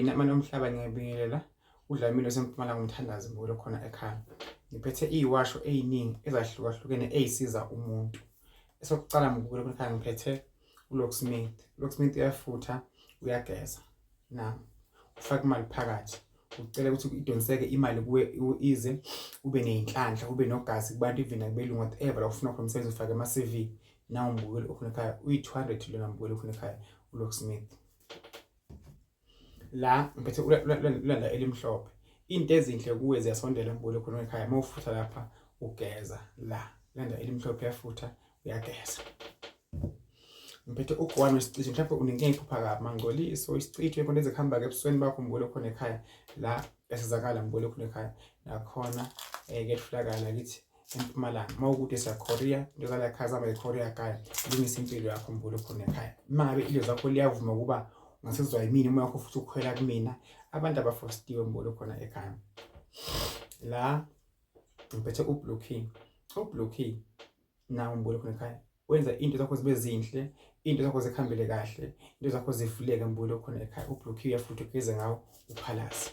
Mina manje umhlaba ngiyabingelela uDlamini oseMpumalanga Umthandazo mbukelo khona ekhaya. Ngiphethe iwasho eziningi ezahlukahlukene ezisiza umuntu. Esokucala mbukelo khona ekhaya ngiphethe uLocksmith. uLocksmith uyafutha, uyageza. Na ufaka imali phakathi. Ucela ukuthi idonseke imali kuwe ize ube nenhlanhla, ube nogazi kubantu even akubelungu whatever la ufuna khona umsebenzi ufake ama-CV. Nawo mbukelo khona ekhaya uyi-200 lona mbukelo khona ekhaya uLocksmith. La ngiphethe ulanda elimhlophe. Into ezinhle kuwe ziyasondela mbukelo khona ekhaya mawufutha lapha ugeza la. Landa elimhlophe uyafutha uyageza. Ngiphethe ugwalo wesicishe mhlawumbe unenkinga iphupha kabi mangcoliso isicishe konke ezihamba ke ebusweni bakho mbukelo khona ekhaya la yasizakala mbukelo khona ekhaya nakhona kuyatholakala kithi eMpumalanga mawukude siyaKhorea into zala ekhaya zama eKhorea kaya lungisa impilo yakho mbukelo khona ekhaya. Mabe ilizwi lakho liyavuma ukuba ngasizwa yimini umoya wakho futhi ukhwela kumina abantu abafostiwe mbukelo khona ekhaya. La ngiphethe uBlue Key. uBlue Key nawo mbukelo khona ekhaya wenza into zakho zibe zinhle, into zakho zikhambele kahle, into zakho zivuleke mbukelo khona ekhaya. uBlue Key uyafutha ugeze ngawo uphalaze.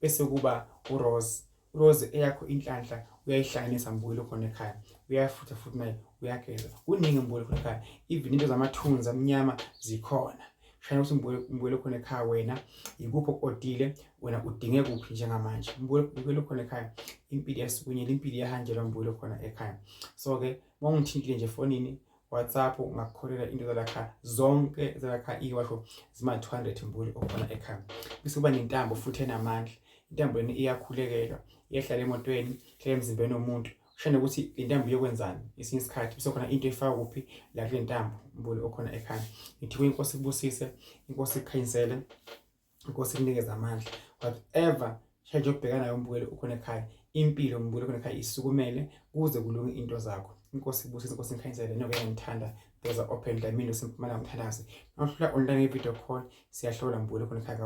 Bese kuba uRose. uRose eyakho inhlanhla uyayihlanganisa mbukelo khona ekhaya. Uyafutha futhi naye uyageza. Kuningi mbukelo khona ekhaya. Even into zamathunzi amnyama zikhona. Shayina ukuthi mbukelo khona ekhaya wena ikuphi okodile, wena udinge kuphi njengamanje. Mbukelo khona ekhaya impilo yasukunyela, impilo yahanjelwa mbukelo khona ekhaya. So ke mawungithintile nje efonini, WhatsApp ungakukholela into zalakha zonke zalakha iwasho zima-200 mbukelo okhona ekhaya. Bese kuba nentambo futhi enamandla. Intambo lena iyakhulekelwa, iyahlala emotweni, ihlala emzimbeni womuntu. Shayina ukuthi intambo iyokwenzani esinye isikhathi bese khona into efaka kuphi la kule ntambo mbukelo okhona ekhaya. Ngithi inkosi ikubusise, inkosi ikukhanyisele, inkosi ikunikeze amandla. Whatever shayina ukubhekana nayo mbukelo okhona ekhaya. Impilo mbukelo khona ekhaya isukumele kuze kulunge into zakho. Inkosi ibusise, inkosi ikhanyisele. Noke ngithanda there's an open Dlamini oseMpumalanga Umthandazo. Nawuhlola online video call siyahlola mbukelo khona ekhaya.